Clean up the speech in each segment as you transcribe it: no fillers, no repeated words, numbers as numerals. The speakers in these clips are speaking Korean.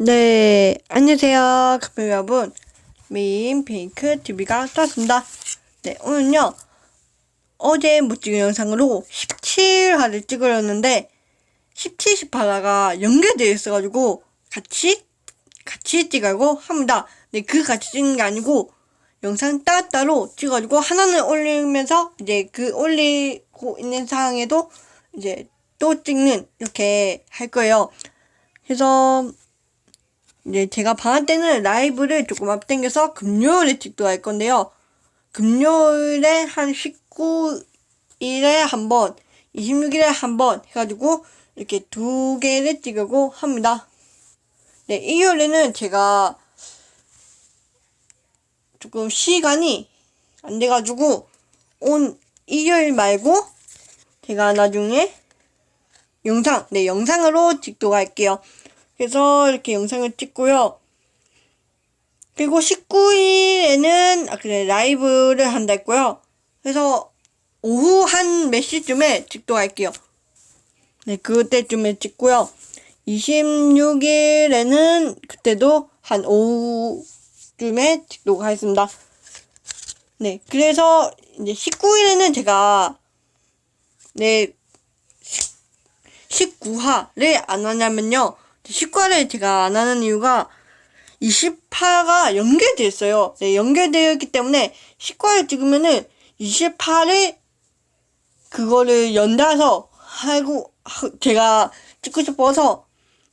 네, 안녕하세요. 가끔 여러분. 미인 핑크 TV가 떴습니다. 네, 오늘은요, 어제 못 찍은 영상으로 17화를 찍으려는데, 17, 18화가 연결되어 있어가지고, 같이 찍으려고 합니다. 네, 같이 찍는 게 아니고, 영상 따로따로 찍어가지고, 하나는 올리면서, 이제 올리고 있는 상황에도, 이제 또 찍는, 이렇게 할 거예요. 그래서, 이제 제가 방학 때는 라이브를 조금 앞당겨서 금요일에 찍도록 할 건데요. 금요일에 한 19일에 한 번, 26일에 한 번 해가지고 이렇게 2개를 찍으려고 합니다. 네, 일요일에는 제가 조금 시간이 안 돼가지고 온 일요일 말고 제가 나중에 영상으로 찍도록 할게요. 그래서 이렇게 영상을 찍고요. 그리고 19일에는 라이브를 한다 했고요. 그래서 오후 한 몇 시쯤에 찍도록 할게요. 네, 그때쯤에 찍고요. 26일에는 그때도 한 오후쯤에 찍도록 하겠습니다. 네, 그래서 이제 19일에는 제가 19화를 안 하냐면요. 19화를 제가 안 하는 이유가 20화가 연결되어 있어요. 네, 연결되어 있기 때문에 19화를 찍으면은 20화를 그거를 연달아서 제가 찍고 싶어서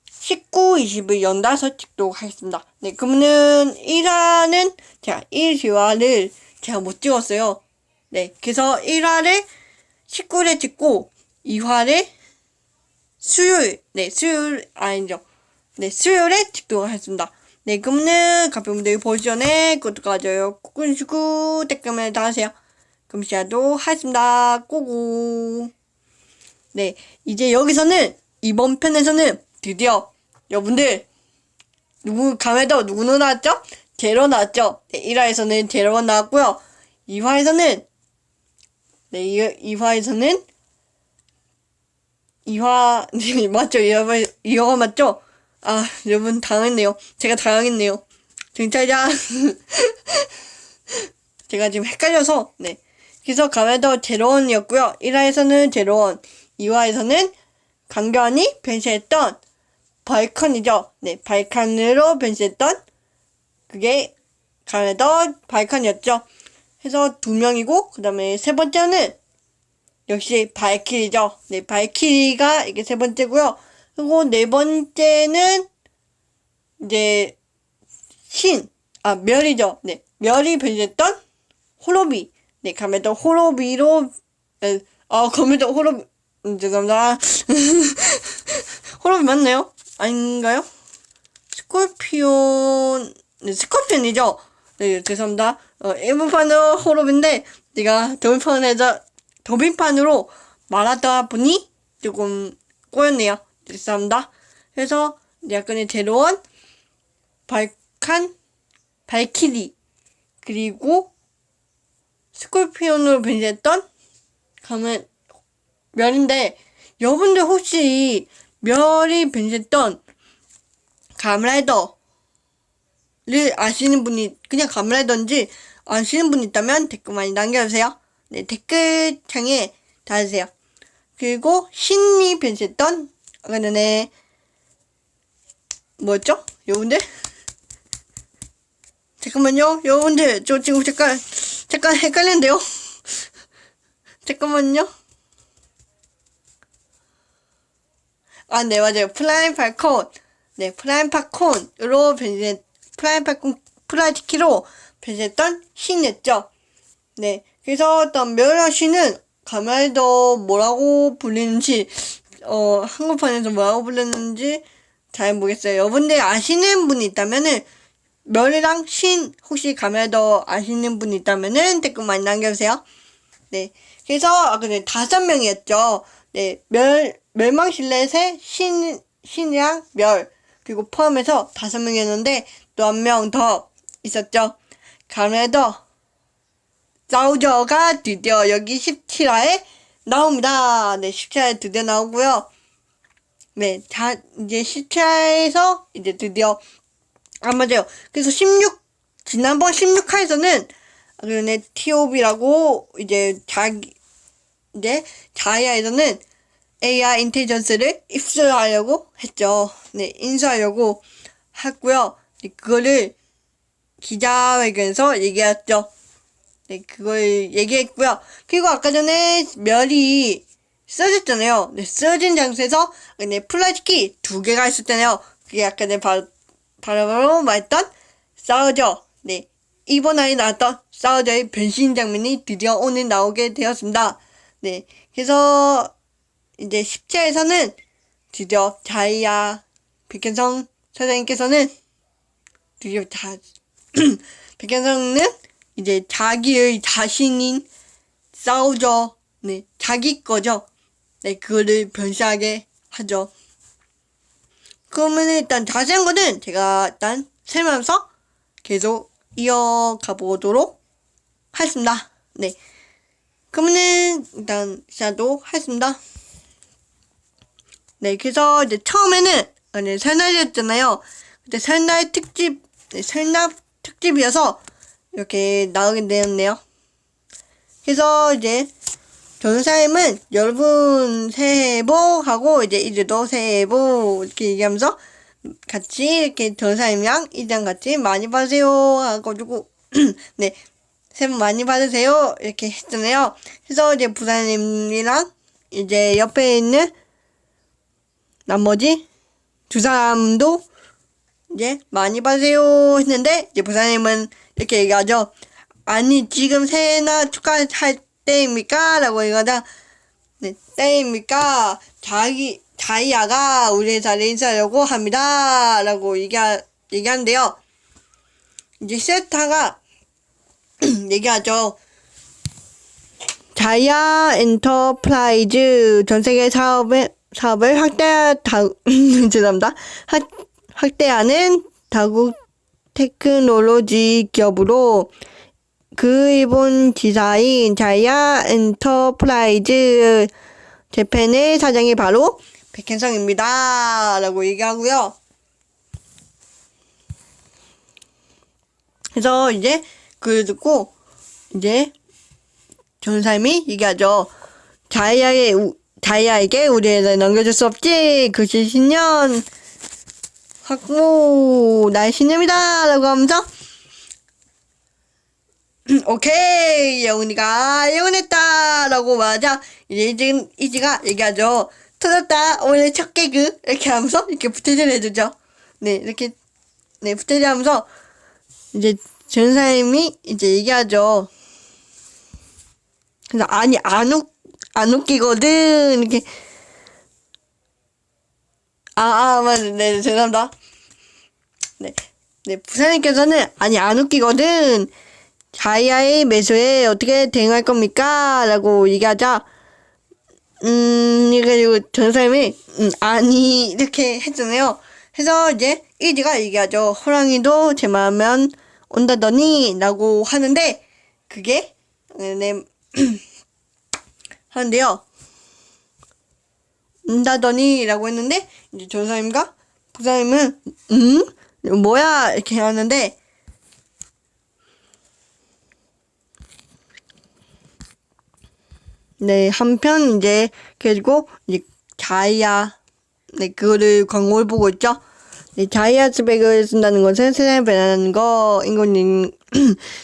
19, 20을 연달아서 찍도록 하겠습니다. 네, 그러면은 1화는 제가 1화를 제가 못 찍었어요. 네, 그래서 1화를 19일에 찍고 2화를 수요일에 찍도록 하겠습니다. 네, 그러면은 가평분들 보기 전에 구독과 좋아요 꾹 누르시고 댓글을 달아주세요. 그럼 시작도 하겠습니다. 고고. 네, 이제 여기서는 이번 편에서는 드디어 여러분들 감에도 누구 나왔죠? 제로 나왔죠? 네, 1화에서는 제로가 나왔고요. 2화에서는 2화, 맞죠? 2화가 맞죠? 아, 여러분, 당했네요. 제가 당했네요. 진짜자. 제가 지금 헷갈려서, 네. 그래서 가면도 제로원이었고요. 1화에서는 제로원, 2화에서는 강변이 변신했던 발컨이죠. 네, 발컨으로 변신했던 그게 가면도 발컨이었죠. 해서 2명이고, 그 다음에 세 번째는 역시 발키리죠. 네, 발키리가 이게 세 번째고요. 그리고 네 번째는 이제 멸이죠. 네, 멸이 변신했던 호로비. 네, 가면도 호로비로 가면도 호로비 죄송합니다. 호로비 맞나요? 아닌가요? 네, 스콜피온이죠. 네, 죄송합니다. 일본판은 호로비인데 제가 더빙판으로 말하다 보니 조금 꼬였네요. 죄송합니다. 그래서 약간의 제로원, 발키리, 그리고 스콜피온으로 변신했던 멸인데, 여러분들 혹시 멸이 변신했던 가면라이더를 아시는 분이, 그냥 가면라이더인지 아시는 분이 있다면 댓글 많이 남겨주세요. 네, 댓글창에 달아주세요. 그리고 신이 변신했던 아까 전에 뭐였죠? 여러분들? 잠깐만요. 여러분들 저 지금 잠깐 헷갈리는데요? 잠깐만요. 아, 네, 맞아요. 프라이티키로 변신했던 신이었죠. 네, 그래서 어떤 멸하시는 가면도 뭐라고 불리는지 한국판에서 뭐라고 불렸는지 잘 모르겠어요. 여러분들 아시는 분이 있다면은 멸이랑 신 혹시 가면도 아시는 분이 있다면은 댓글 많이 남겨주세요. 네, 그래서 근데 5명이었죠. 네, 멸망실렛의 신이랑 멸 그리고 포함해서 5명이었는데 또 한 명 더 있었죠. 가면도 사우저가 드디어 여기 17화에 나옵니다. 네, 17화에 드디어 나오고요. 네, 이제 시차에서 이제 드디어, 맞아요. 그래서 지난번 16화에서는, 그러네, TOB라고, 이제 자이아에서는 AI 인텔리전스를 입수하려고 했죠. 네, 인수하려고 했고요. 네, 그거를 기자회견에서 얘기했죠. 네, 그걸 얘기했고요. 그리고 아까 전에 별이 쓰러졌잖아요. 네, 쓰러진 장소에서, 네, 플라스틱이 2개가 있었잖아요. 그게 아까 전에 바로 말했던 사우저. 네, 이번 화에 나왔던 사우저의 변신 장면이 드디어 오늘 나오게 되었습니다. 네, 그래서, 이제 10차에서는 드디어 자이아 백현성 사장님께서는 드디어 백현성은 이제 자기의 자신인 사우저, 네, 자기 거죠. 네, 그거를 변신하게 하죠. 그러면 일단 자세한 거는 제가 일단 설명하면서 계속 이어가 보도록 하겠습니다. 네. 그러면은 일단 시작도 하겠습니다. 네, 그래서 이제 처음에는 설날이었잖아요. 그때 설날 특집이어서 이렇게 나오게 되었네요. 그래서 이제 전사님은 여러분 새해 복 하고 이제 이제도 새해 복 이렇게 얘기하면서 같이 이렇게 전사님이랑 이장 같이 많이 받으세요 하고 네, 새해 복 많이 받으세요 이렇게 했잖아요. 그래서 이제 부사님이랑 이제 옆에 있는 나머지 2사람도 이제 많이 받으세요 했는데 이제 부사님은 이렇게 얘기하죠. 아니 지금 새해나 축하할 때입니까? 라고 얘기하자. 네, 때입니까? 자이아가 우리 회사를 인수하려고 합니다. 라고 얘기하는데요. 이제 세타가 얘기하죠. 자이아 엔터프라이즈 전세계 사업을 죄송합니다. 확대하는 다국 테크놀로지 기업으로 그 일본 지사인 자이아 엔터프라이즈 재팬의 사장이 바로 백현성입니다. 라고 얘기하고요. 그래서 이제 그걸 듣고 이제 전사님이 얘기하죠. 자이아에게 우리 회사를 넘겨줄 수 없지. 그것이 신년 확보 나의 신념이다. 라고 하면서 오케이 영훈이가 영원했다 라고 말하자 이제 이지가 얘기하죠. 터졌다 오늘 첫 개그 이렇게 하면서 이렇게 부채질 해주죠. 네 이렇게 네 부채질 하면서 이제 전사님이 이제 얘기하죠. 그래서 아니 안 웃기거든 이렇게 맞아 네 죄송합니다. 네 부사님께서는 아니 안 웃기거든. 자이아의 매수에 어떻게 대응할 겁니까? 라고 얘기하자, 그리고 전사님이, 아니, 이렇게 했잖아요. 그래서 이제, 이지가 얘기하죠. 호랑이도 제 마음면 온다더니, 라고 하는데, 그게, 네, 하는데요. 온다더니, 라고 했는데, 이제 전사님과 부사님은, 뭐야? 이렇게 하는데, 네, 한편 이제 그리고 이제 자이아 네 그거를 광고를 보고 있죠. 네, 자이아 스펙을 쓴다는 것은 세상을 변화하는 거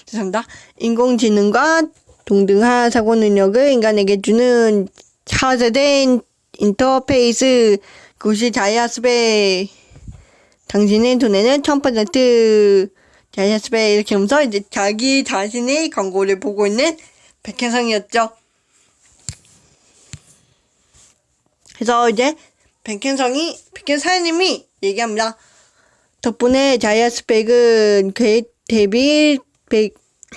죄송합니다. 인공지능과 동등한 사고 능력을 인간에게 주는 차세대 인터페이스 그것이 자이아 스펙 당신의 돈에는 1000% 자이아 스펙 이렇게 하면서 이제 자기 자신의 광고를 보고 있는 백현성이었죠. 그래서 이제 백현사님이 얘기합니다. 덕분에 자이아 스펙은 계획 대비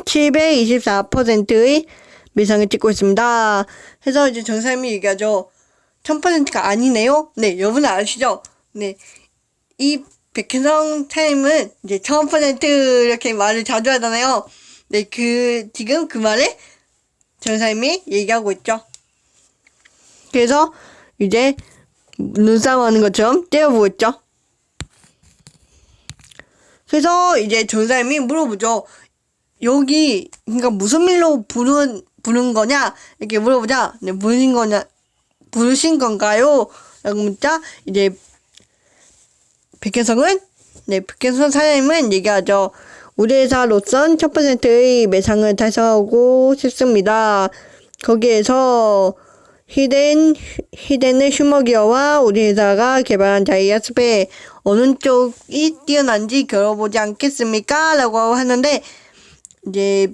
724%의 매상을 찍고 있습니다. 그래서 이제 전사님이 얘기하죠. 1000%가 아니네요. 네, 여러분 아시죠? 네, 이 백현성 사님은 이제 1000% 이렇게 말을 자주 하잖아요. 네, 지금 그 말에 전사님이 얘기하고 있죠. 그래서 이제 눈싸움 하는 것처럼 때려보고 있죠. 그래서 이제 전사님이 물어보죠. 여기 그러니까 무슨 일로 부른 거냐 이렇게 물어보자. 네, 부르신 건가요? 라고 묻자 이제 백현성은 백현성 사장님은 얘기하죠. 우리 회사로선 1000%의 매상을 달성하고 싶습니다. 거기에서 히덴의 슈머기어와 우리 회사가 개발한 다이아 스페 어느 쪽이 뛰어난지 겨뤄보지 않겠습니까? 라고 하는데 이제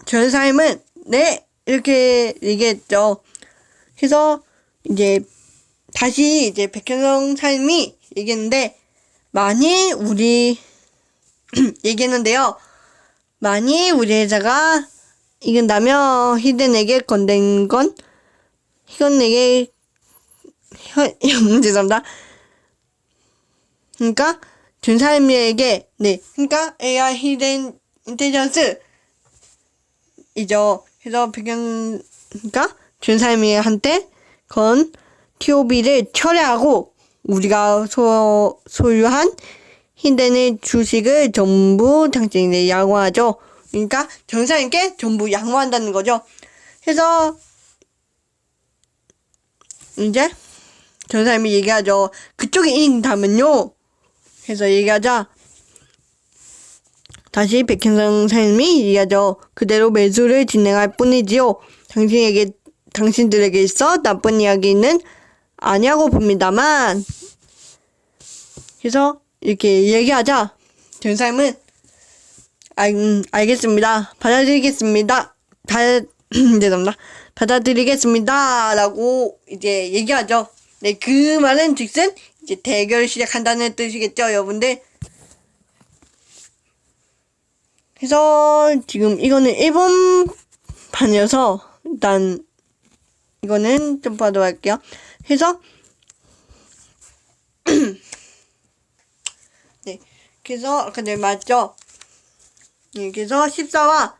전사님은 네 이렇게 얘기했죠. 그래서 이제 다시 이제 백현성 사장님이 얘기했는데 얘기했는데요. 만일 우리 회사가 이긴다면 히덴에게 건넨 건 죄송합니다. 그러니까 전사님에게 그러니까 AI 히덴 인텔리전스 이죠. 그래서 그러니까 전사님한테 건 TOB를 철회하고 우리가 소유한 히덴의 주식을 전부 당신에게 양호하죠. 그러니까 전사님께 전부 양호한다는 거죠. 그래서 이제 전사님이 얘기하죠. 그쪽이 이긴다면요. 그래서 얘기하자 다시 백현성 사장님이 얘기하죠. 그대로 매수를 진행할 뿐이지요. 당신들에게 있어 나쁜 이야기는 아니라고 봅니다만. 그래서 이렇게 얘기하자 전사님은 알겠습니다. 받아들이겠습니다. 죄송합니다. 받아들이겠습니다. 라고 이제 얘기하죠. 네, 그 말은 즉슨 이제 대결을 시작한다는 뜻이겠죠, 여러분들. 그래서 지금 이거는 일본판이어서 일단 이거는 점프하도록 할게요. 그래서 네, 그래서 아까 내가 말했죠. 네, 그래서 17화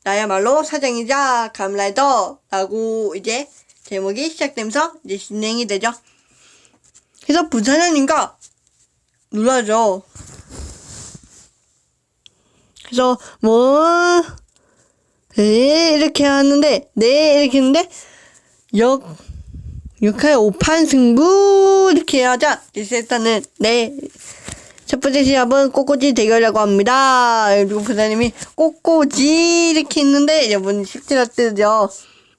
나야말로 사장이자 감라이더라고 이제 제목이 시작되면서 이제 진행이 되죠. 그래서 부사장님과 놀라죠. 그래서 이렇게 하는데 이렇게 했는데 역할 5판 승부 이렇게 하자. 일단은 첫 번째 시합은 꼬꼬지 대결이라고 합니다. 그리고 부사님이 꼬꼬지 이렇게 했는데 여러분 17화 뜨죠.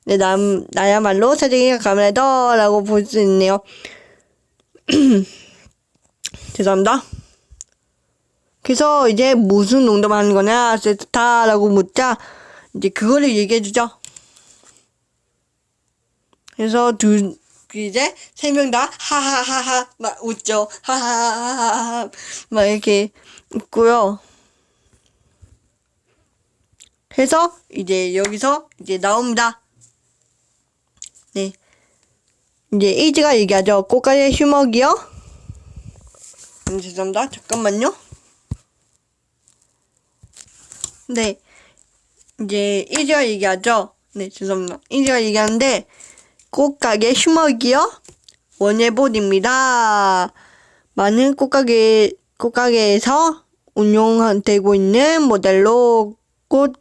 네, 나야말로 사장이가 감라이더라고 볼 수 있네요. 죄송합니다. 그래서 이제 무슨 농담하는 거냐 세스타라고 묻자 이제 그거를 얘기해주죠. 그래서 이제 세 명 다 하하하하 막 웃죠. 하하하하 막 이렇게 웃고요. 그래서 이제 여기서 이제 나옵니다. 네, 이제 이지가 얘기하죠. 꽃가루의 휴먹이요. 죄송합니다. 잠깐만요. 네, 이제 이지가 얘기하죠. 네, 죄송합니다. 이지가 얘기하는데 꽃가게 휴먹이요? 원예봇입니다. 많은 꽃가게에서 운용되고 있는 모델로 꽃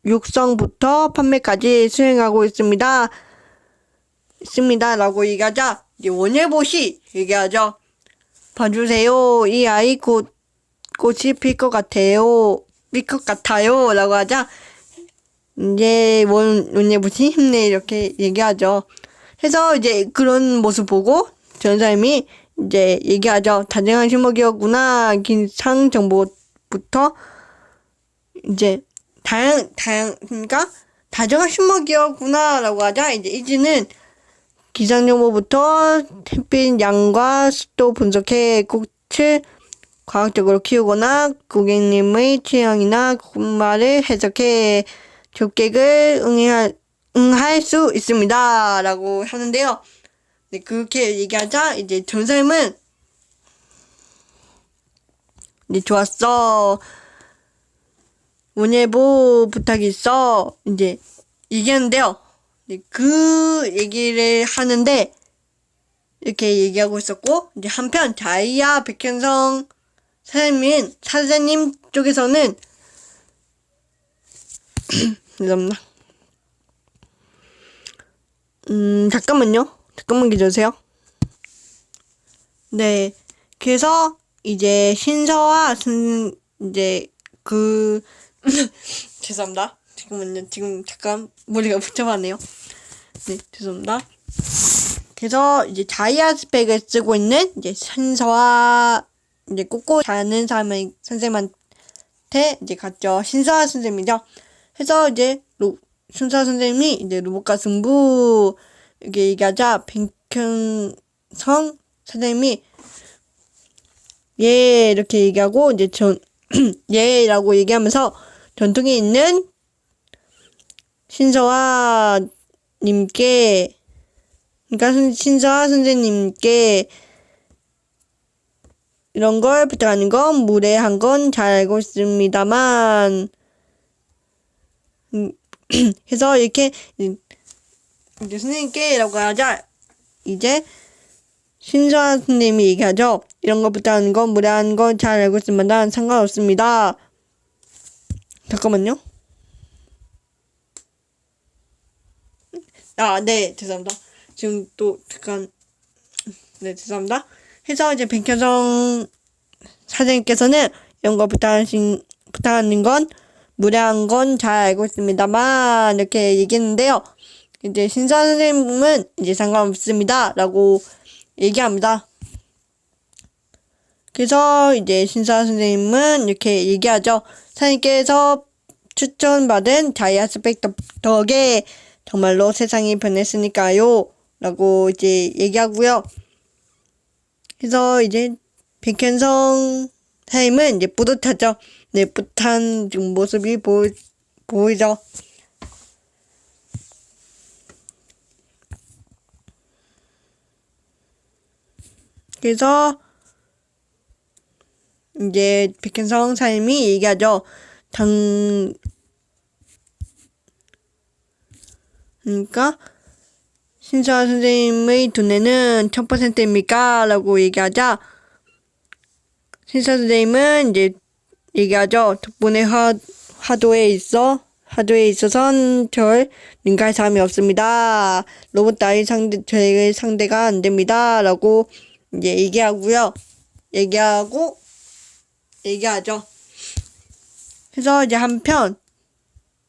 육성부터 판매까지 수행하고 있습니다. 라고 얘기하자 이제 원예봇이 얘기하죠. 봐주세요. 이 아이 꽃이 필 것 같아요. 라고 하자 이제 원예봇이 힘내 이렇게 얘기하죠. 해서 이제 그런 모습 보고 전사님이 이제 얘기하죠. 다정한 휴목이었구나. 기상 정보부터 이제 그러니까 다정한 휴목이었구나라고 하자 이제 이지는 기상 정보부터 햇빛 양과 습도 분석해 꽃을 과학적으로 키우거나 고객님의 취향이나 말을 해석해 조객을 응할 수 있습니다. 라고 하는데요. 네, 그렇게 얘기하자, 이제 전사님은, 이제 좋았어. 원예보 부탁이 있어. 이제 얘기하는데요. 네, 그 얘기를 하는데, 이렇게 얘기하고 있었고, 이제 한편 자이야 백현성 사장님 쪽에서는 죄송합니다. 잠깐만 기다려주세요. 네. 그래서 이제 신서와 이제 죄송합니다. 지금 잠깐 머리가 복잡하네요. 네, 죄송합니다. 그래서 이제 자이아 스펙을 쓰고 있는 이제 신서와 이제 꼬꼬 자는 선생님한테 이제 갔죠. 신서와 선생님이죠. 그래서 이제 신서와 선생님이 이제 로봇과 승부 이렇게 얘기하자 백현성 선생님이 예 이렇게 얘기하고 이제 예라고 얘기하면서 전통이 있는 신서와 님께 그러니까 신서와 선생님께 이런 걸 부탁하는 건 무례한 건 잘 알고 있습니다만 그래서 이렇게 이제 선생님께라고 하자 이제 신서와 선생님이 얘기하죠. 이런 거 부탁하는 건 무례한 건 잘 알고 있습니다만 상관없습니다. 잠깐만요. 네, 죄송합니다. 지금 또 잠깐 네, 죄송합니다. 해서 이제 백현성 사장님께서는 이런 거 부탁하는 건 무례한 건 잘 알고 있습니다만 이렇게 얘기했는데요. 이제 신사 선생님은 이제 상관없습니다. 라고 얘기합니다. 그래서 이제 신사 선생님은 이렇게 얘기하죠. 사장님께서 추천받은 자이아 스펙 덕에 정말로 세상이 변했으니까요. 라고 이제 얘기하고요. 그래서 이제 백현성 사장님은 이제 뿌듯하죠. 네, 뿌듯한 지금 모습이 보이죠. 그래서 이제 백현성 사장님이 얘기하죠. 그러니까 신서아 선생님의 두뇌는 1000%입니까? 라고 얘기하자 신서아 선생님은 이제 얘기하죠. 덕분에 화도에 있어선 절 능가할 사람이 없습니다. 로봇 따위 저에게 상대가 안 됩니다. 라고 이제 얘기하죠. 그래서 이제 한편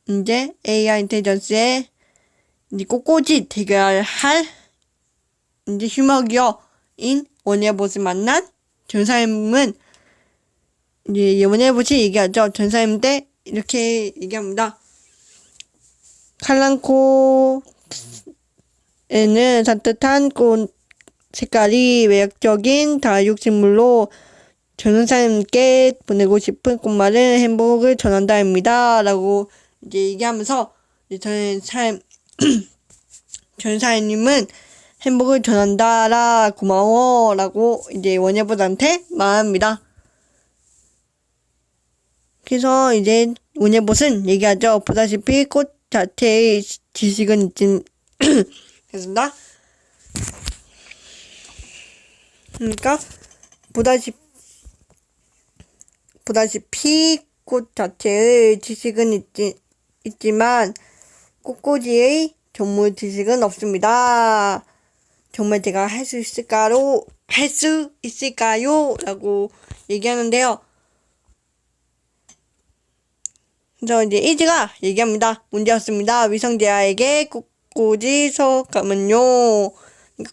이제 AI 인텔리전스에 이제 꼬꼬지 대결할 이제 휴머기어인 원예봇을 만난 전사님은 이제 원예봇이 얘기하죠. 전사님 때 이렇게 얘기합니다. 칼랑코에는 산뜻한 꽃 색깔이 매력적인 다육식물로 전사님께 보내고 싶은 꽃말은 행복을 전한다입니다. 라고 이제 얘기하면서 이제 전사님은 행복을 전한다라 고마워 라고 이제 원예봇한테 말합니다. 그래서 이제 원예봇은 얘기하죠. 보다시피 꽃 자체의 지식은 됐습니다. 그러니까 보다시피 꽃 자체의 지식은 있지만 꼬꼬지의 전문 지식은 없습니다. 정말 제가 할 수 있을까요? 라고 얘기하는데요. 그래서 이제 이지가 얘기합니다. 문제 없습니다. 위성재아에게 꼬꼬지 수업하면요.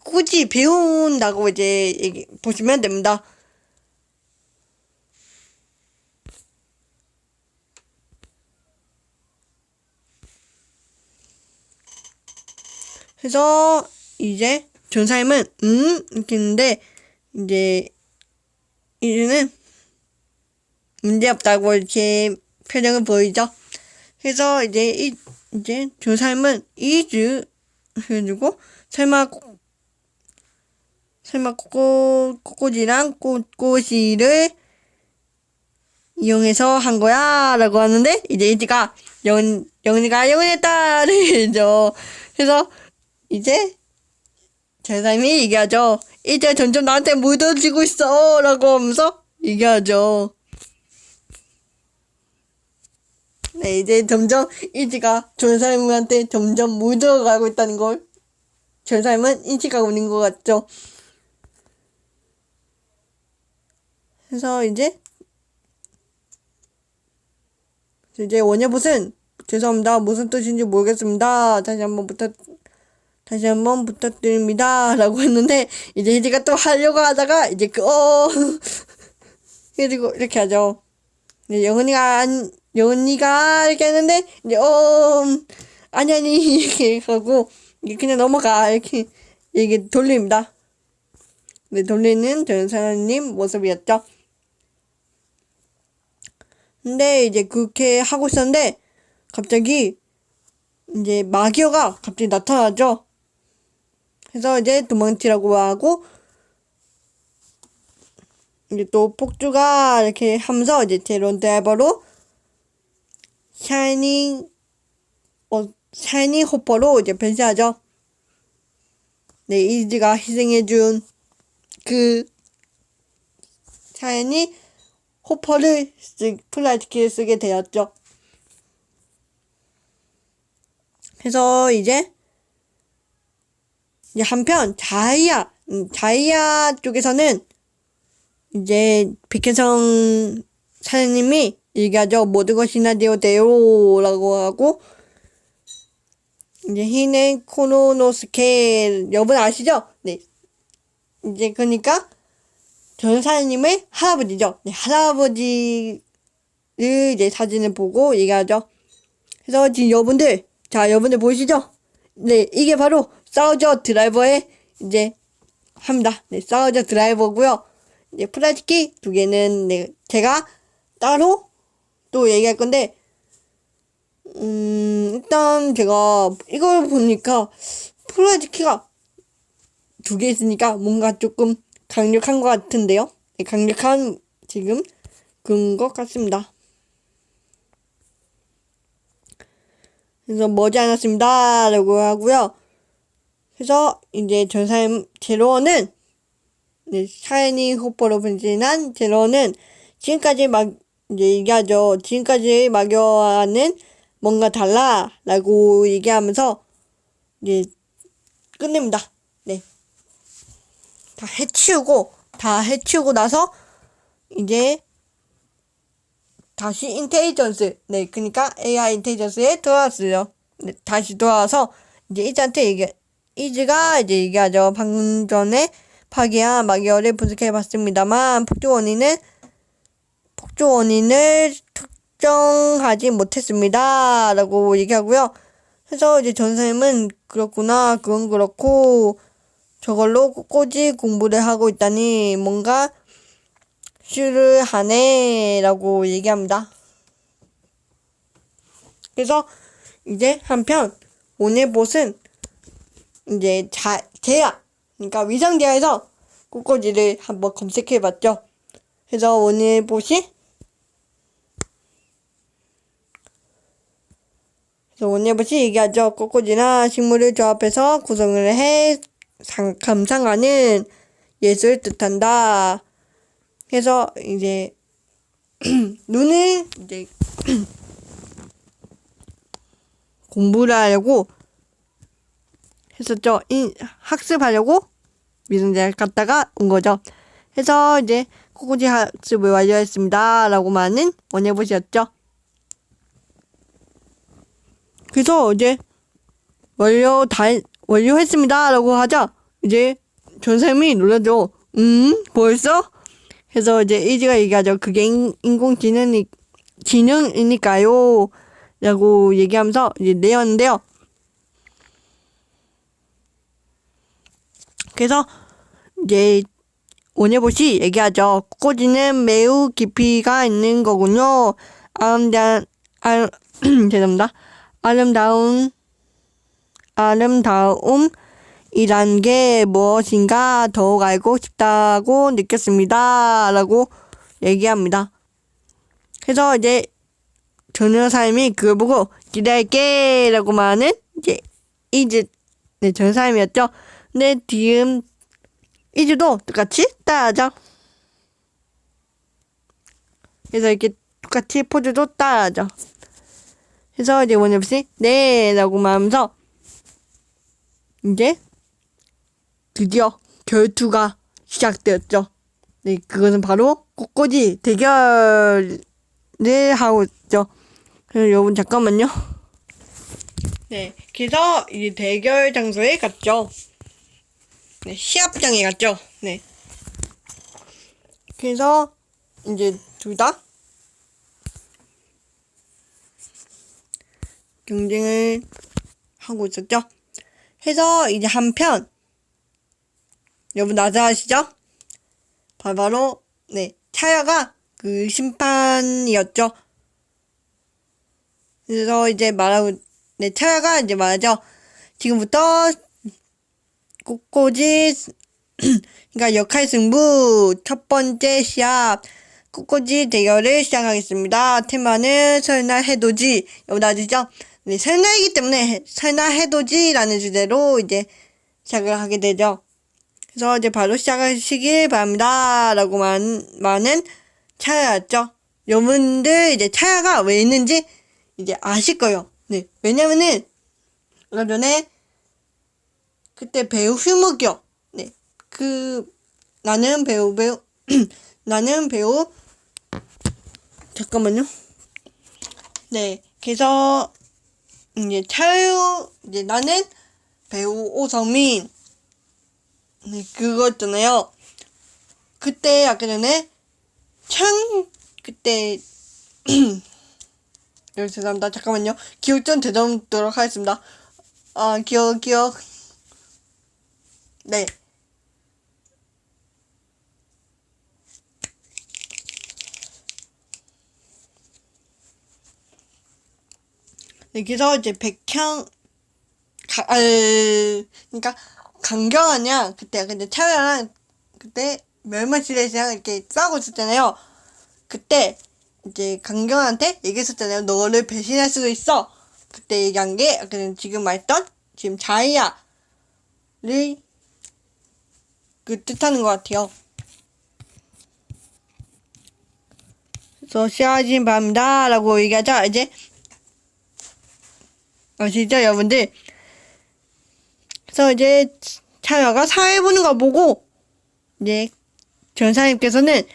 꼬꼬지 배운다고 이제 보시면 됩니다. 그래서 이제 전사님은 이렇게 했는데 이제는 문제없다고 이렇게 표정을 보이죠. 그래서 이제 전사님은 이즈 해주고 설마 꼬꼬지랑 꼬꼬지를 이용해서 한 거야 라고 하는데 이제 이지가 영은이가 영은의 딸이죠. 그래서 이제 전사님이 얘기하죠. 이제 점점 나한테 묻어지고 있어 라고 하면서 얘기하죠. 네, 이제 점점 이지가 전사님한테 점점 묻어가고 있다는 걸 전사님은 인식하고 있는 것 같죠. 그래서 이제 원예봇은 죄송합니다. 무슨 뜻인지 모르겠습니다. 다시 한번 부탁드립니다. 라고 했는데, 이제 희지가 또 하려고 하다가, 이제 그리고 이렇게 하죠. 이제 영은이가 이렇게 했는데, 이제, 아니, 이렇게 하고, 이게 그냥 넘어가. 이게 돌립니다. 네, 돌리는 전사님 모습이었죠. 근데 이제 그렇게 하고 있었는데, 갑자기, 이제 마기어가 갑자기 나타나죠. 그래서 이제 도망치라고 하고, 이제 또 폭주가 이렇게 하면서 이제 제론 드라이버로 샤이니 호퍼로 이제 변신하죠. 네, 이지가 희생해준 그 샤이니 호퍼를 플라이트키를 쓰게 되었죠. 그래서 이제 한편 자이아 쪽에서는 이제 백혜성 사장님이 얘기하죠. 모든 것이 나되어돼요 라고 하고, 이제 히네 코노노스케 여러분 아시죠? 네, 이제 그러니까 전 사장님의 할아버지죠. 네, 할아버지를 이제 사진을 보고 얘기하죠. 그래서 지금 여러분들 보이시죠? 네, 이게 바로 사우저 드라이버의 이제 합니다. 네, 사우저 드라이버고요. 이제 플라스틱 두 개는 네, 제가 따로 또 얘기할 건데, 일단 제가 이걸 보니까 플라스틱가 두 개 있으니까 뭔가 조금 강력한 것 같은데요. 네, 강력한 지금 그런 것 같습니다. 그래서 머지않았습니다 라고 하고요. 그래서 이제 전사님 제로는 네, 샤이니 호퍼로 변신한 제로는 지금까지 이제 얘기하죠. 지금까지 마교와는 뭔가 달라 라고 얘기하면서 이제 끝냅니다. 네. 다 해치우고 나서 이제 다시 인텔리전스, 네, 그러니까 AI 인텔리전스에 돌아왔어요. 네, 다시 돌아와서 이제 이즈가 이제 얘기하죠. 방금 전에 파괴한 마기어를 분석해봤습니다만 폭주 원인을 특정하지 못했습니다 라고 얘기하고요. 그래서 이제 전사님은 그렇구나, 그건 그렇고 저걸로 꼬꼬지 공부를 하고 있다니 뭔가 슈르하네 라고 얘기합니다. 그래서 이제 한편 원예봇은 이제 제야, 그러니까 위성제야에서 꼬꼬지를 한번 검색해봤죠. 그래서 원예봇이 얘기하죠. 꼬꼬지나 식물을 조합해서 구성을 해 감상하는 예술을 뜻한다. 그래서 이제 눈을 이제 공부를 하려고 했었죠. 학습하려고 미술대학 갔다가 온 거죠. 그래서 이제 꼬꼬지 학습을 완료했습니다 라고 말하는 원예봇이었죠. 그래서 이제 완료했습니다 라고 하자 이제 전쌤이 놀라죠. 벌써? 그래서 이제 이지가 얘기하죠. 그게 지능이니까요 라고 얘기하면서 이제 내었는데요. 그래서 이제 원예봇이 얘기하죠. 꼬꼬지는 매우 깊이가 있는 거군요. 죄송합니다. 아름다움이란 게 무엇인가 더욱 알고 싶다고 느꼈습니다 라고 얘기합니다. 그래서 이제 전여사님이 그걸 보고 기대할게 라고 말하는 이제 네, 전사님이었죠. 네, 디음, 이주도 똑같이 따라하죠. 그래서 이렇게 똑같이 포즈도 따라하죠. 그래서 이제 원엽씨, 네, 라고 말하면서, 이제, 드디어 결투가 시작되었죠. 네, 그것은 바로 꽃꽂이 대결을 하고 있죠. 그래서 여러분, 잠깐만요. 네, 그래서 이 대결 장소에 갔죠. 네, 시합장에 갔죠. 네. 그래서 이제 둘 다 경쟁을 하고 있었죠. 해서 이제 한편 여러분 아시죠? 바로 네, 차야가 그 심판이었죠. 그래서 이제 네, 차야가 이제 말하죠. 지금부터 꽃꽂이 그러니까 역할 승부 첫 번째 시합 꽃꽂이 대결을 시작하겠습니다. 테마는 설날 해돋이. 여러분 아시죠? 네, 설날이기 때문에 설날 해돋이라는 주제로 이제 시작을 하게 되죠. 그래서 이제 바로 시작하시길 바랍니다. 라고 많은 차야였죠. 여러분들 이제 차야가 왜 있는지 이제 아실 거예요. 네. 왜냐면은, 얼마 전에, 그때 배우 휴무기요. 네. 나는 배우, 나는 배우, 잠깐만요. 네. 그래서, 이제 나는 배우 오성민. 네, 그거였잖아요. 그때, 아까 전에, 그때, 죄송합니다. 잠깐만요. 기억 좀 되돌도록 하겠습니다. 기억. 네. 네, 그래서 이제 그러니까, 강경하냐, 그때, 근데 차유랑, 그때, 멸망시대시랑 이렇게 싸우고 있었잖아요. 그때, 이제, 강경한테 얘기했었잖아요. 너를 배신할 수도 있어. 그때 얘기한 게, 지금 말했던, 지금 자이야를, 뜻하는 것 같아요. 그래서 시작하신 바랍니다. 라고 얘기하자, 이제, 아시죠, 여러분들? 그래서 이제 차여가 사회 보는 거 보고 이제 전사님께서는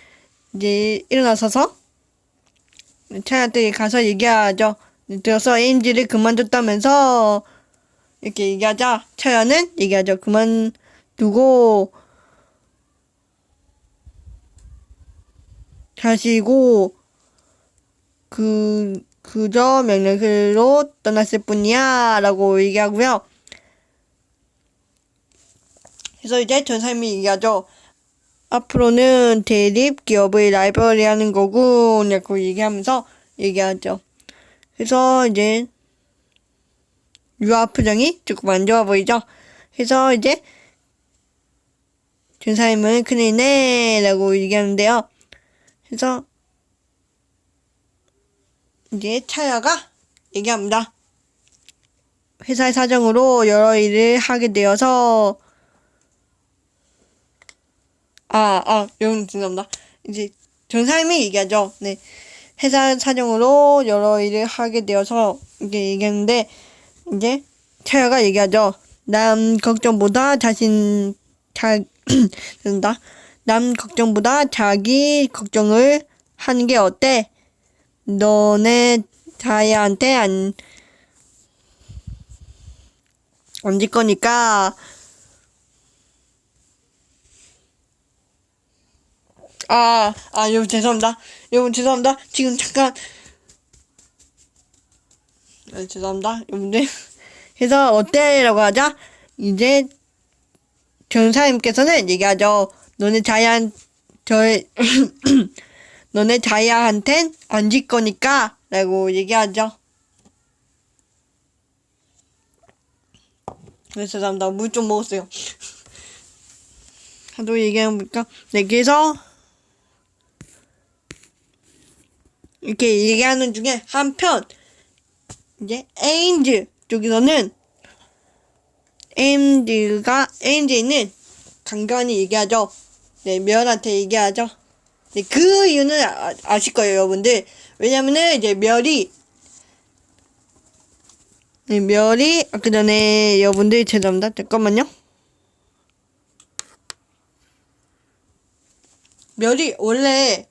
이제 일어나서서 차여한테 가서 얘기하죠. 들어서 AMG를 그만뒀다면서 이렇게 얘기하자 차여는 얘기하죠. 그만두고 가시고 그저 명령으로 떠났을 뿐이야 라고 얘기하고요. 그래서 이제 전사님이 얘기하죠. 앞으로는 대립 기업의 라이벌이 하는 거고 라고 얘기하면서 얘기하죠. 그래서 이제 유아 표정이 조금 안 좋아 보이죠. 그래서 이제 전사님은 큰일이네 라고 얘기하는데요. 그래서 이제 차야가 얘기합니다. 회사의 사정으로 여러 일을 하게 되어서 여러분 죄송합니다. 이제 전사님이 얘기하죠. 네. 회사 사정으로 여러 일을 하게 되어서 이렇게 얘기했는데 이제 차야가 얘기하죠. 남 걱정보다 남 걱정보다 자기 걱정을 하는 게 어때? 너네 자야한테 안 질 거니까 여러분 죄송합니다. 지금 잠깐 죄송합니다. 여러분들 그래서 어때? 라고 하자 이제 전사님께서는 얘기하죠. 너네 자야한텐 안 질 거니까 라고 얘기하죠. 네, 죄송합니다. 물 좀 먹었어요. 하도 얘기해볼까? 네, 그래서 이렇게 얘기하는 중에 한편 이제 에인즈 쪽에서는 AMD는 강경이 얘기하죠. 네, 멸한테 얘기하죠. 네, 그 이유는 아실 거예요, 여러분들. 왜냐면은 이제 멸이 아까 전에 여러분들 죄송합니다. 잠깐만요. 멸이 원래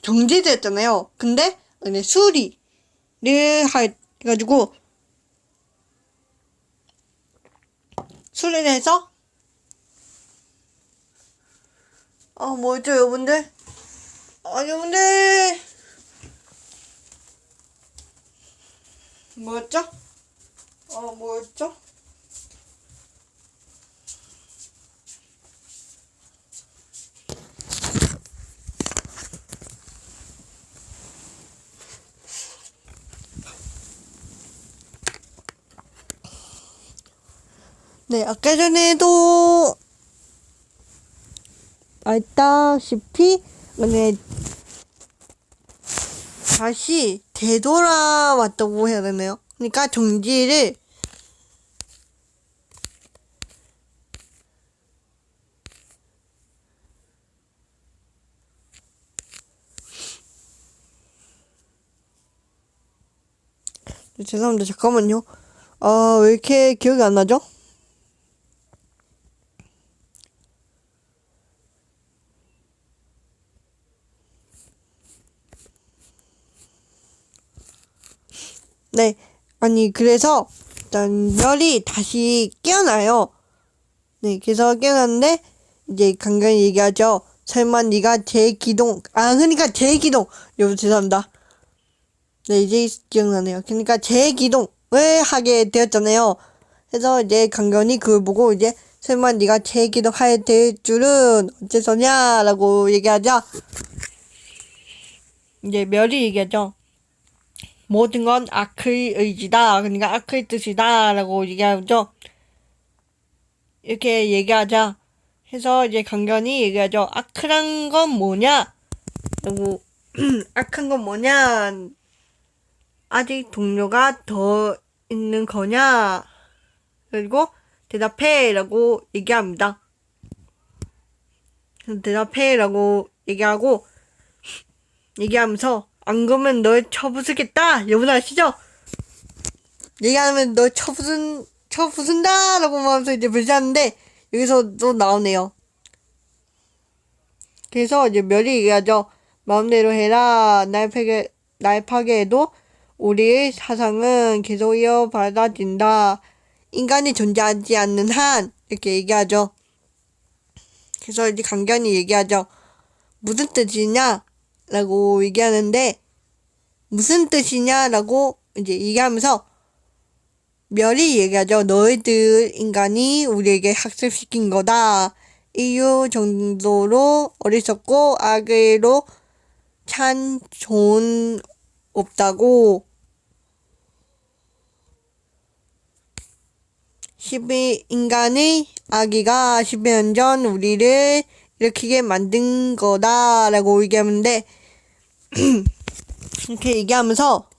정지됐잖아요. 근데 수리를 해가지고 수리를 해서 뭐였죠, 여러분들? 여러분들 뭐였죠? 뭐였죠? 네, 아까 전에도 알다시피 다시 되돌아왔다고 해야 되나요? 그러니까 정지를 죄송합니다. 잠깐만요. 왜 이렇게 기억이 안 나죠? 네, 그래서 일단 멸이 다시 깨어나요. 네, 그래서 깨어났는데 이제 강간이 얘기하죠. 설마 네가 그러니까 재기동. 여러분 죄송합니다. 네, 이제 기억나네요. 그러니까 재기동을 하게 되었잖아요. 그래서 이제 강경이 그걸 보고 이제 설마 네가 재기동 하게 될 줄은 어째서냐라고 얘기하자. 이제 멸이 얘기하죠. 모든 건 아크의 의지다. 그러니까 아크의 뜻이다라고 얘기하죠. 이렇게 얘기하자. 해서 이제 강경이 얘기하죠. 아크란 건 뭐냐? 라고 아크란 건 뭐냐? 아직 동료가 더 있는 거냐? 그리고 대답해 라고 얘기합니다. 대답해 라고 얘기하면서 안 그러면 널 쳐부수겠다. 여러분 아시죠? 얘기하면 널 쳐부순다 라고 하면서 이제 불시하는데 여기서 또 나오네요. 그래서 이제 멸이 얘기하죠. 마음대로 해라. 날 파괴해도 우리의 사상은 계속 이어받아진다. 인간이 존재하지 않는 한 이렇게 얘기하죠. 그래서 이제 강견이 얘기하죠. 무슨 뜻이냐? 라고 얘기하는데 무슨 뜻이냐라고 이제 얘기하면서 멸이 얘기하죠. 너희들 인간이 우리에게 학습시킨 거다. 이유 정도로 어리석고 악의로 찬 좋은 없다고. 12인간의 아기가 10년 전 우리를 일으키게 만든 거다라고 얘기하는데 이렇게 얘기하면서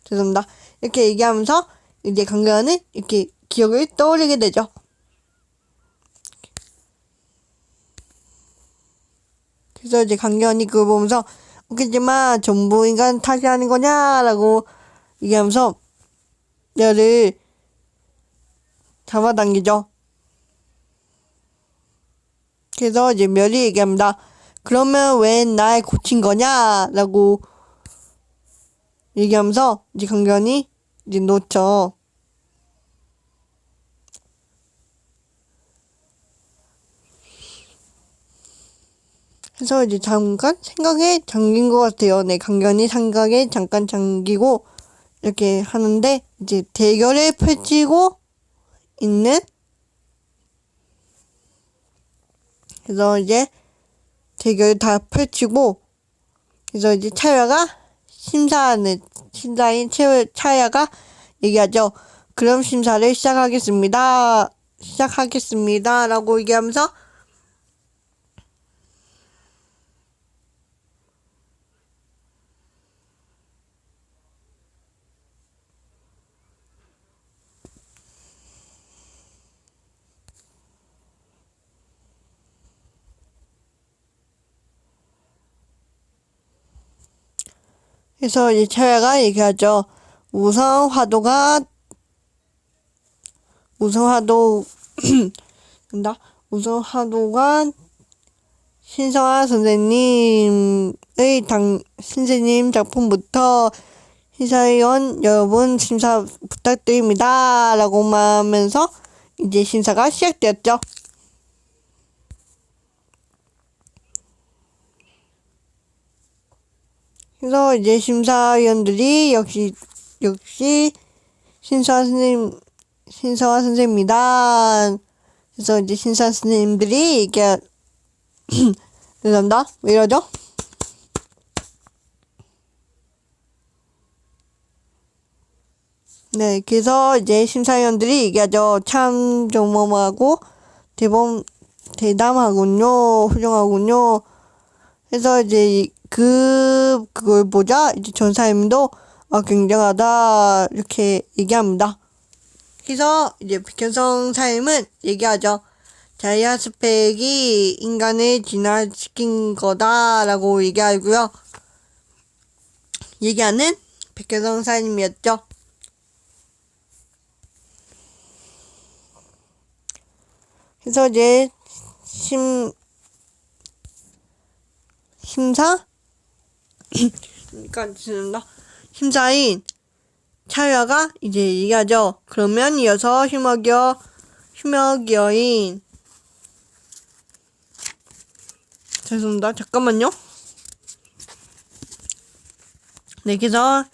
죄송합니다. 이렇게 얘기하면서 이제 강경은 이렇게 기억을 떠올리게 되죠. 그래서 이제 강경이 그걸 보면서 웃기지만 전부 인간 탓이 하는 거냐라고 얘기하면서 녀를 잡아당기죠. 그래서 이제 멸이 얘기합니다. 그러면 왜 날 고친 거냐라고 얘기하면서 이제 강경이 이제 놓죠. 그래서 이제 잠깐 생각에 잠긴 것 같아요. 네, 강경이 생각에 잠깐 잠기고 이렇게 하는데 이제 대결을 펼치고 있는 그래서 이제 대결 다 펼치고 그래서 이제 심사인 차야가 얘기하죠. 그럼 심사를 시작하겠습니다. 라고 얘기하면서 그래서 이제 차야가 얘기하죠. 우선 화도 된다. 우선 화도가 신성한 선생님 작품부터 심사위원 여러분 심사 부탁드립니다. 라고 말하면서 이제 심사가 시작되었죠. 그래서 이제 심사위원들이 역시 신서한 선생님입니다. 그래서 이제 신서한 선생님들이 이게 죄송합니다. 왜 이러죠? 네, 그래서 이제 심사위원들이 얘기하죠. 참 정범하고 대담하군요. 훌륭하군요. 그래서 이제 그걸 보자 이제 전사님도 굉장하다 이렇게 얘기합니다. 그래서 이제 백현성 사님은 얘기하죠. 자이아 스펙이 인간을 진화시킨 거다라고 얘기하고요. 얘기하는 백현성 사님이었죠. 그래서 이제 심사인 차여가 이제 얘기하죠. 그러면 이어서 휴머기어인 죄송합니다. 잠깐만요. 네, 그래서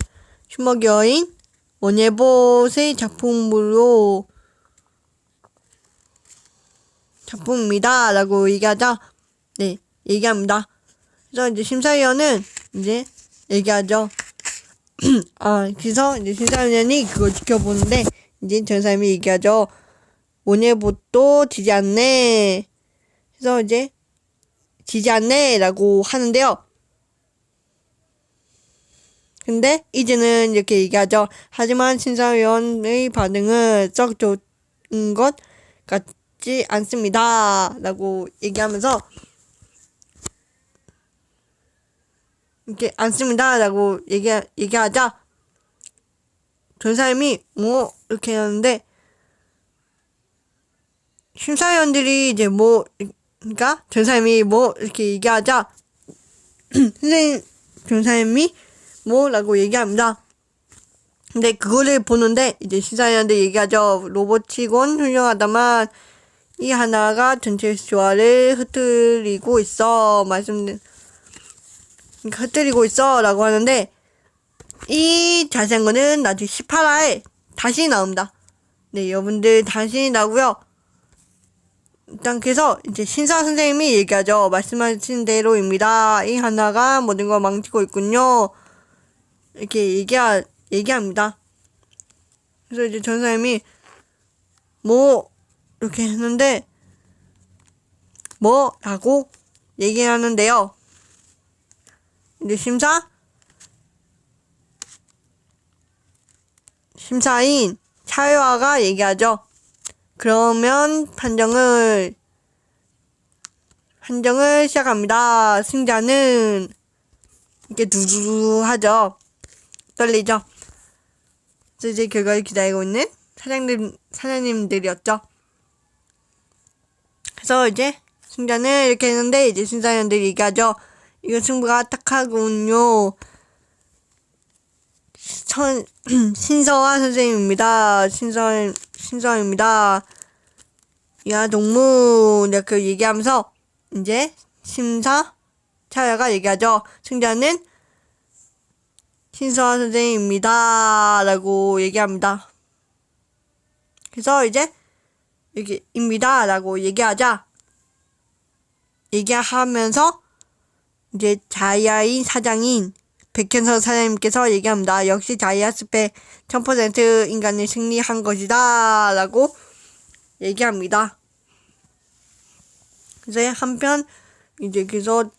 휴머기어인 원예봇의 작품입니다. 라고 얘기하자. 네, 얘기합니다. 그래서 이제 심사위원은 이제 얘기하죠. 그래서 이제 심사위원이 그걸 지켜보는데, 이제 전 사람이 얘기하죠. 원예봇도 지지 않네. 그래서 이제, 지지 않네. 라고 하는데요. 근데, 이제는 이렇게 얘기하죠. 하지만 심사위원의 반응은 썩 좋은 것 같지 않습니다. 라고 얘기하면서, 이렇게 않습니다. 라고 얘기하자 전 사람이 이렇게 하는데 심사위원들이 이제 그러니까 전 사람이 이렇게 얘기하자 전 사람이 라고 얘기합니다. 근데 그거를 보는데 이제 심사위원들 얘기하죠. 로봇치곤 훌륭하다만 이 하나가 전체 조화를 흐트리고 있어 라고 하는데 이 자세한 거는 나중에 18화에 다시 나옵니다. 네, 여러분들 다시 나오고요. 일단 그래서 이제 신사 선생님이 얘기하죠. 말씀하신 대로입니다. 이 하나가 모든 걸 망치고 있군요. 이렇게 얘기합니다. 그래서 이제 전 사람이 이렇게 했는데 라고 얘기하는데요. 이제 심사인 차유아가 얘기하죠. 그러면 판정을 시작합니다. 승자는 이렇게 두두두 하죠. 떨리죠. 그래서 이제 결과를 기다리고 있는 사장님들이었죠. 그래서 이제 승자는 이렇게 했는데 이제 심사위원들이 얘기하죠. 이거 승부가 딱하군요. 신서화 선생님입니다. 신서입니다. 야, 동무. 이렇게 얘기하면서, 이제, 차야가 얘기하죠. 승자는 신서화 선생님입니다. 라고 얘기합니다. 그래서 이제, 여기, 입니다. 라고 얘기하면서, 이제, 자이아인 사장인, 백현서 사장님께서 얘기합니다. 역시 자이아 스펙 1000% 인간이 승리한 것이다. 라고 얘기합니다. 그래서 한편, 이제 그래서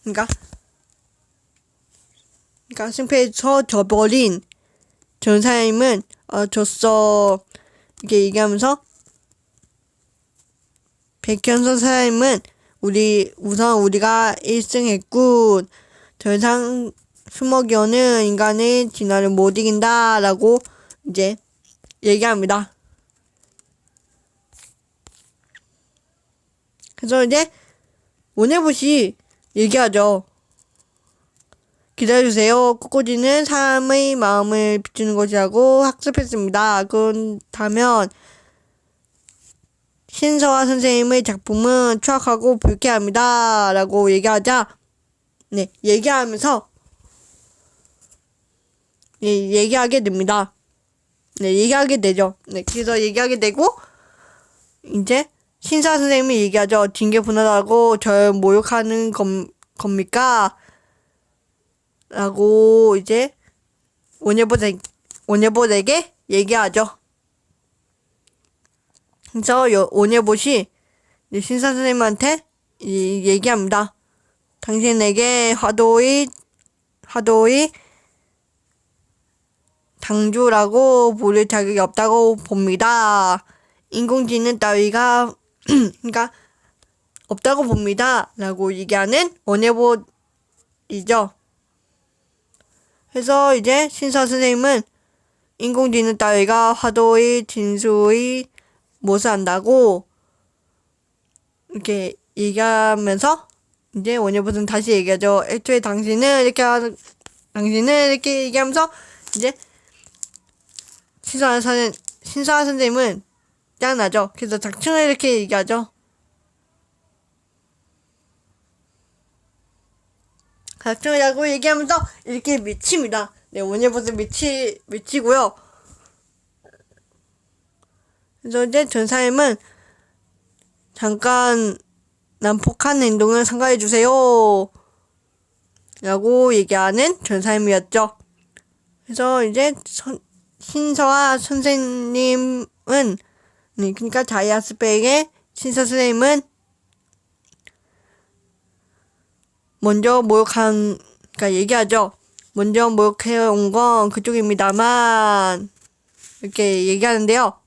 그러니까 승패에서 져버린 전 사장님은, 졌어. 이렇게 얘기하면서, 백현서 사장님은 우선 우리가 1승 했군. 더 이상 수먹이오는 인간의 진화를 못 이긴다. 라고 이제 얘기합니다. 그래서 이제 오네봇이 얘기하죠. 기다려주세요. 꼬꼬지는 사람의 마음을 비추는 것이라고 학습했습니다. 그렇다면 신서와 선생님의 작품은 추악하고 불쾌합니다. 라고 얘기하자, 네, 얘기하면서, 네, 얘기하게 됩니다. 네, 얘기하게 되죠. 네, 그래서 얘기하게 되고, 이제, 신사 선생님이 얘기하죠. 징계 분하다고 절 모욕하는 겁니까? 라고, 이제, 오네봇에게 얘기하죠. 그래서 오네봇이 신사 선생님한테 얘기합니다. 당신에게 화도의 당주라고 부를 자격이 없다고 봅니다. 인공지능 따위가 그러니까 없다고 봅니다. 라고 얘기하는 오네봇이죠. 그래서 이제 신사 선생님은 인공지능 따위가 화도의 진수의 못을 안다고 이렇게 얘기하면서 이제 오네봇은 다시 얘기하죠. 애초에 당신은 이렇게 얘기하면서 이제 신사 선생님은 짱나죠. 그래서 작층을 이렇게 얘기하죠. 작층이라고 얘기하면서 이렇게 미칩니다. 네, 오네봇은 미치고요. 그래서 이제 전사님은 잠깐 난폭한 행동을 삼가해주세요. 라고 얘기하는 전사님이었죠. 그래서 이제 신서와 선생님은, 네, 그러니까 자이아스백의 신서 선생님은 먼저 그러니까 얘기하죠. 먼저 모욕해온 건 그쪽입니다만, 이렇게 얘기하는데요.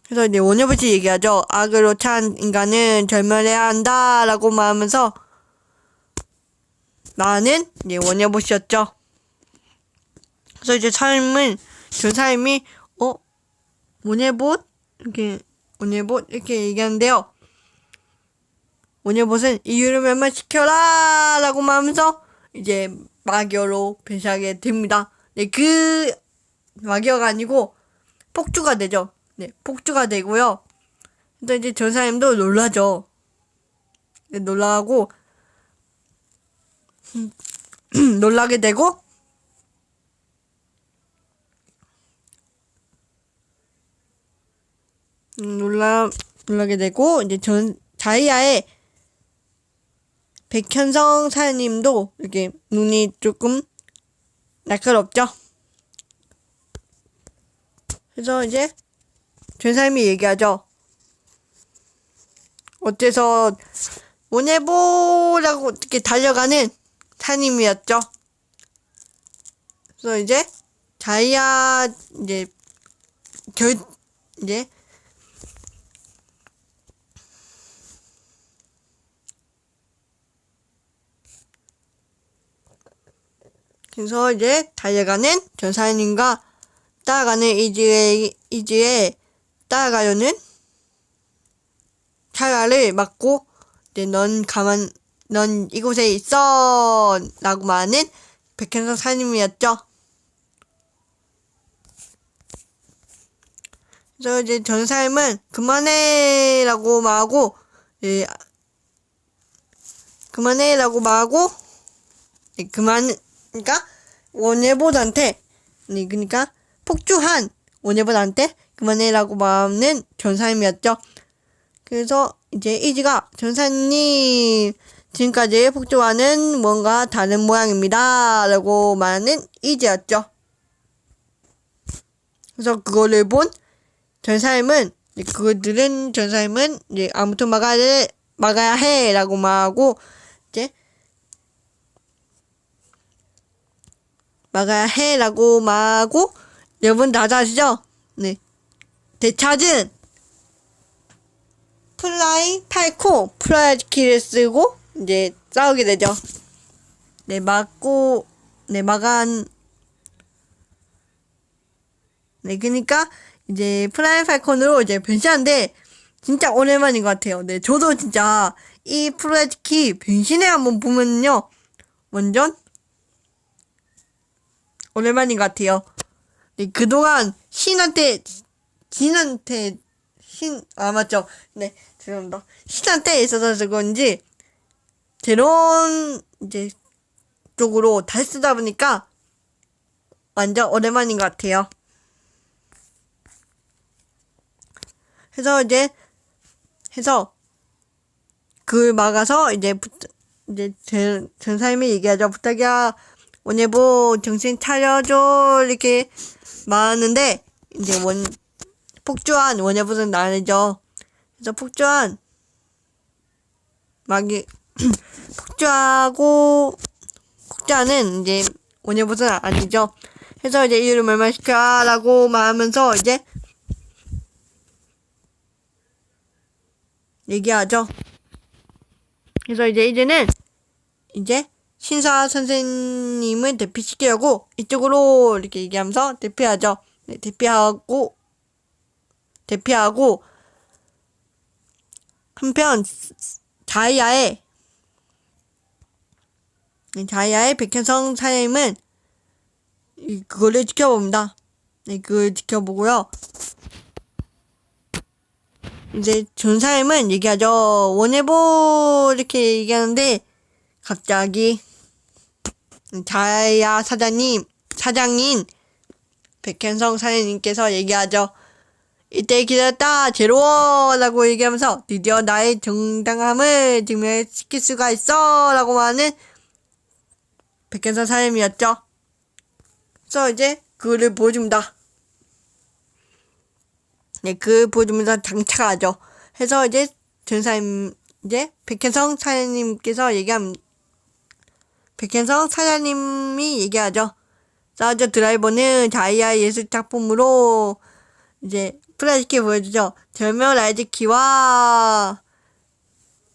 그래서 이제 오네봇이 얘기하죠. 악으로 찬 인간은 절멸해야 한다. 라고 말하면서 나는 이제 오네봇이었죠. 그래서 이제 전사님이 오네봇? 이렇게 얘기하는데요. 오네봇은 이유를 멸망시켜라! 라고 말하면서 이제 마귀어로 변신하게 됩니다. 네, 그 마귀어가 아니고 폭주가 되죠. 네, 폭주가 되고요. 또 이제 전사님도 놀라죠. 네, 놀라고 놀라게 되고 놀라게 되고 이제 자이아의 백현성 사장님도 이렇게 눈이 조금 날카롭죠. 그래서 이제 전사님이 얘기하죠. 어째서 오네보라고 이렇게 달려가는 사장님이었죠. 그래서 이제 자이아 이제 그래서 이제 달려가는 전사님과 따라가는 이지에 따라가려는 차라를 막고 이제 넌 이곳에 있어 라고 말하는 백현성 사님이었죠. 그래서 이제 전사님은 그만해 라고 말하고 그러니까 오네봇한테 그러니까 폭주한 오네봇한테 그만해라고 말하는 전사님이었죠. 그래서 이제 이지가 전사님 지금까지 폭주와는 뭔가 다른 모양입니다. 라고 말하는 이지였죠. 그래서 그거를 본 전사님은 전사님은 아무튼 막아야 해 라고 말하고 이제 막아야 해 라고 말하고 여러분 다들 아시죠? 네. 대차는 플라이 팔코 프라이즈키를 쓰고 이제 싸우게 되죠. 네, 네, 그니까 이제 플라이 팔콘으로 이제 변신하는데 진짜 오랜만인 것 같아요. 네, 저도 진짜 이 프라이즈키 변신에 한번 보면요, 완전 오랜만인 것 같아요. 네, 그동안 맞죠? 네, 죄송합니다. 신한테 있어서 그런지, 제론, 이제, 쪽으로 다시 쓰다 보니까, 완전 오랜만인 것 같아요. 그걸 막아서, 전사님이 얘기하죠. 부탁이야, 원예보 정신 차려줘, 이렇게 말하는데, 이제 폭주한 원예보는 나르죠. 그래서 폭주하는 이제 원예보는 아니죠. 그래서 이제 이유를 말말시켜라고 말하면서 이제 얘기하죠. 그래서 이제는 신사 선생님을 대피시키려고 이쪽으로 이렇게 얘기하면서 대피하죠. 네, 대피하고 한편 자이아의 백현성 사장님은 그거를 지켜봅니다. 네, 그걸 지켜보고요. 이제 전사님은 얘기하죠. 원해보 이렇게 얘기하는데 갑자기 자이아 사장인 백현성 사장님께서 얘기하죠. 이때 기다렸다 제로라고 얘기하면서 드디어 나의 정당함을 증명시킬 수가 있어 라고 말하는 백현성 사장님이었죠. 그래서 이제 그를 보여줍니다. 네, 그 보여주면서 장착하죠. 해서 이제 백현성 사장님이 얘기하죠. 사우저 드라이버는 자이아 예술 작품으로 이제 프라이즈키 보여주죠. 절명 라이즈키와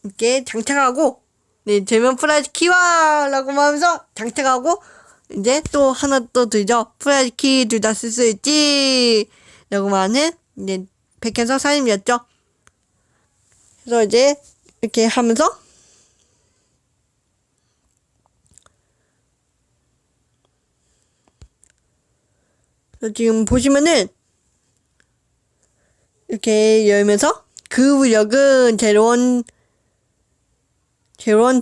이렇게 장착하고, 네, 절명 프라이즈키와 라고 하면서 장착하고, 이제 또 하나 또 들죠. 프라이즈키 둘 다 쓸 수 있지 라고 말하는 이제 백현성 사장님이었죠. 그래서 이제 이렇게 하면서 지금 보시면은 이렇게 열면서 그 위력은 제로원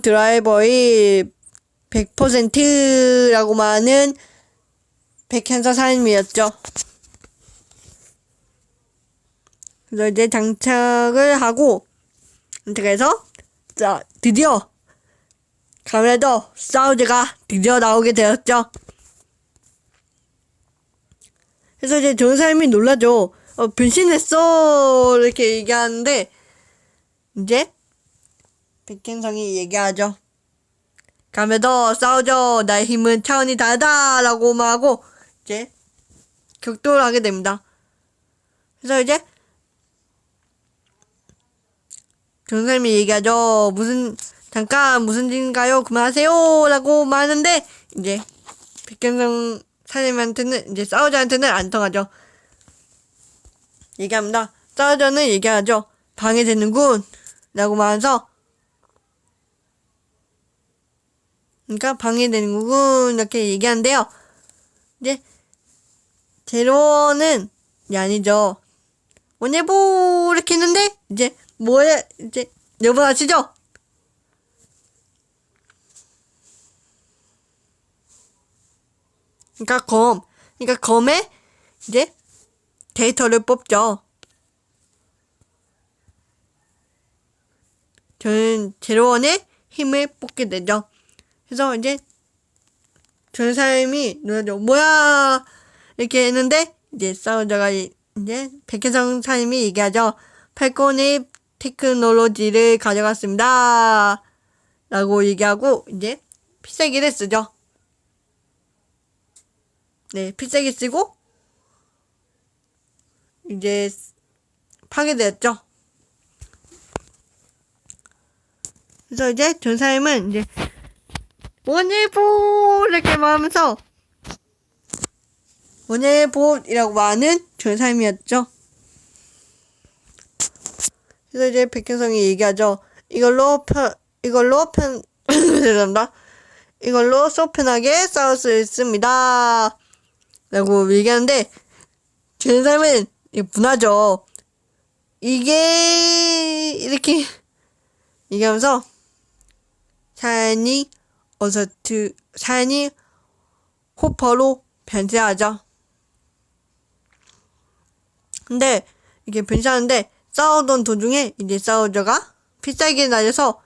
드라이버의 100%라고 말하는 백현성 사장님이었죠. 그래서 이제 장착을 하고 해서 자 드디어 카메라도 사우즈가 드디어 나오게 되었죠. 그래서 이제 전 사람이 놀라죠. 변신했어 이렇게 얘기하는데 이제 백현성이 얘기하죠. 카메라도 싸우죠. 나의 힘은 차원이 다르다 라고 말하고 이제 격돌을 하게 됩니다. 그래서 이제 전사님이 얘기하죠. 잠깐 무슨 일인가요? 그만하세요 라고 말하는데 이제 백현성 사장님한테는 이제 싸우자한테는 안 통하죠. 얘기합니다. 싸우자는 얘기하죠. 방해되는군 라고 말하면서 그러니까 방해되는군 이렇게 얘기하는데요. 이제 제로는 아니죠. 원예보 이렇게 했는데 이제 여러분 아시죠? 그러니까 검에 이제 데이터를 뽑죠. 저는 제로원의 힘을 뽑게 되죠. 그래서 이제 전 사람이 놀라죠. 뭐야 이렇게 했는데 이제 싸우다가 이제 백현성 사장님이 얘기하죠. 팔콘의 테크놀로지를 가져갔습니다 라고 얘기하고 이제 필살기를 쓰죠. 네, 필살기 쓰고 이제 파괴되었죠. 그래서 이제 전사님은 이제 원예보 이렇게 말하면서 원예보이라고 말하는 전사님이었죠. 그래서 이제 백현성이 얘기하죠. 이걸로 죄송합니다. 이걸로 속 편하게 싸울 수 있습니다. 라고 얘기하는데, 전사님은 분하죠. 이렇게 얘기하면서, 사연이 호퍼로 변태하죠. 근데, 이게 변신하는데, 싸우던 도중에, 이제 싸우저가 필살기를 날려서,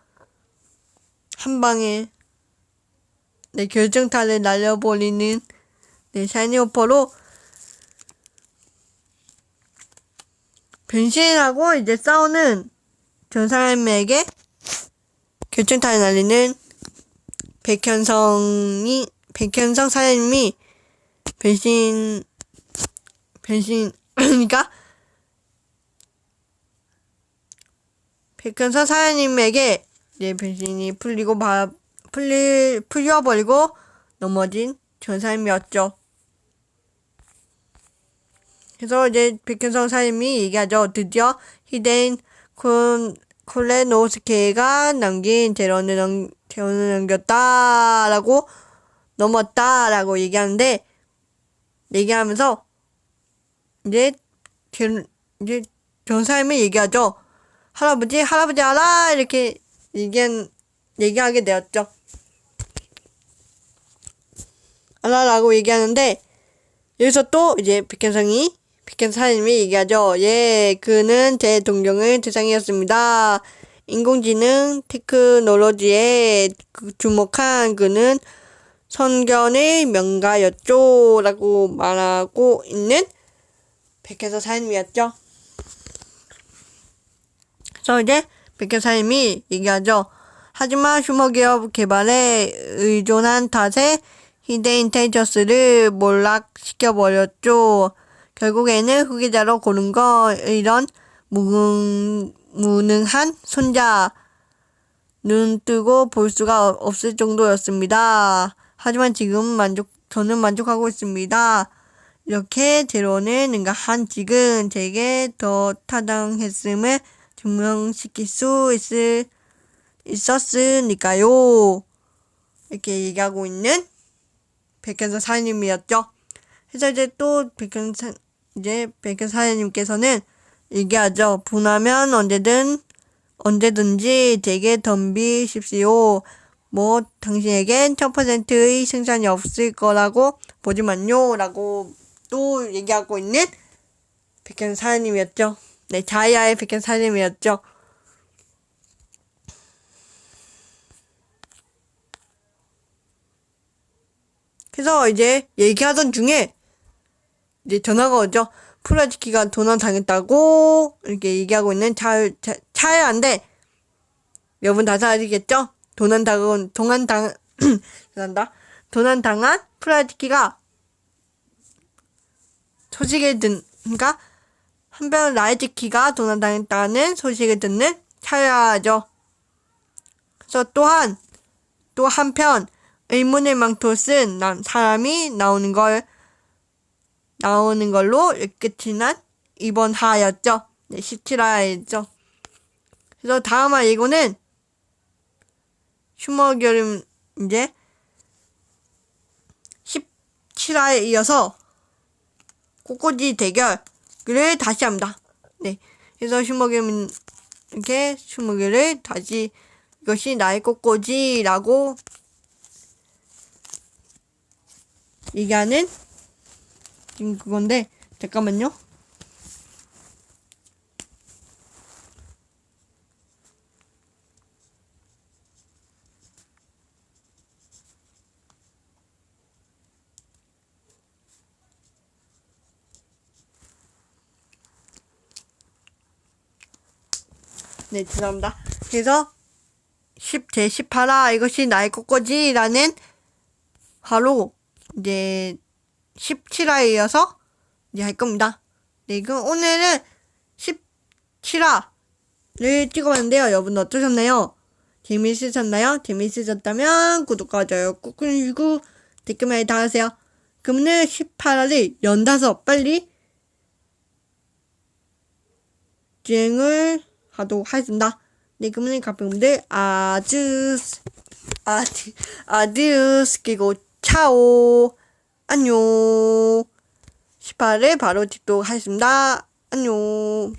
한 방에, 결정타를 날려버리는, 샤이니 호퍼로, 변신하고 이제 싸우는 전사님에게 결정타를 날리는 백현성 사장님이 그러니까 백현성 사장님에게 이제 변신이 풀려버리고 넘어진 전사님이었죠. 그래서 이제 백현성 사장님이 얘기하죠. 드디어 히데인 콜레노스케가 남긴 재론을 넘겼다라고 넘었다라고 얘기하면서 이제 전사님이 얘기하죠. 할아버지 알아 이렇게 얘기하게 되었죠. 알아라고 얘기하는데 여기서 또 이제 백현성 사장님이 얘기하죠. 예, 그는 제 동경의 대상이었습니다. 인공지능 테크놀로지에 주목한 그는 선견의 명가였죠. 라고 말하고 있는 백현성 사장님이었죠. 그래서 이제 백현성 사장님이 얘기하죠. 하지만 슈머기업 개발에 의존한 탓에 히데인텔리전스를 몰락시켜버렸죠. 결국에는 후계자로 고른 건 이런 무능한 손자 눈 뜨고 볼 수가 없을 정도였습니다. 하지만 지금 저는 만족하고 있습니다. 이렇게 제로는 능가한 지금 제게 더 타당했음을 증명시킬 수 있었으니까요. 이렇게 얘기하고 있는 백현성 사장님이었죠. 그래서 이제 또 백현성 사장님께서는 얘기하죠. 분하면 언제든지 제게 덤비십시오. 뭐 당신에겐 1000%의 생산이 없을 거라고 보지만요. 라고 또 얘기하고 있는 백현성 사장님이었죠. 네, 자야의 백현성 사장님이었죠. 그래서 이제 얘기하던 중에 이제 전화가 오죠. 프라지키가 도난당했다고 이렇게 얘기하고 있는 차야인데 여러분 다 아시겠죠? 도난당한 프라지키가 그러니까 한편 라이즈키가 도난당했다는 소식을 듣는 차야죠. 그래서 또 한편 의문의 망토 쓴 사람이 나오는 걸로 끝이 난 이번 하였죠. 네, 17화였죠. 그래서 다음 화 예고는 슈머결임 이제 17화에 이어서 꼬꼬지 대결을 다시 합니다. 네. 그래서 슈머결임 슈머결을 다시 이것이 나의 꼬꼬지라고 얘기하는 지금 그건데 잠깐만요. 네, 죄송합니다. 그래서 제 18화 이것이 나의 꼬꼬지라는 화로 이제 17화에 이어서 이제 할 겁니다. 네, 그럼 오늘은 17화를 찍어봤는데요. 여러분 어떠셨나요? 재밌으셨나요? 재밌으셨다면 구독과 좋아요 꾹 누르시고 댓글 많이 달아주세요. 그러면은 18화를 연달아서 빨리 진행을 하도록 하겠습니다. 네, 그러면 가평분들 아드스 그리고 차오 안녕. 18을 바로 찍도록 하겠습니다. 안녕.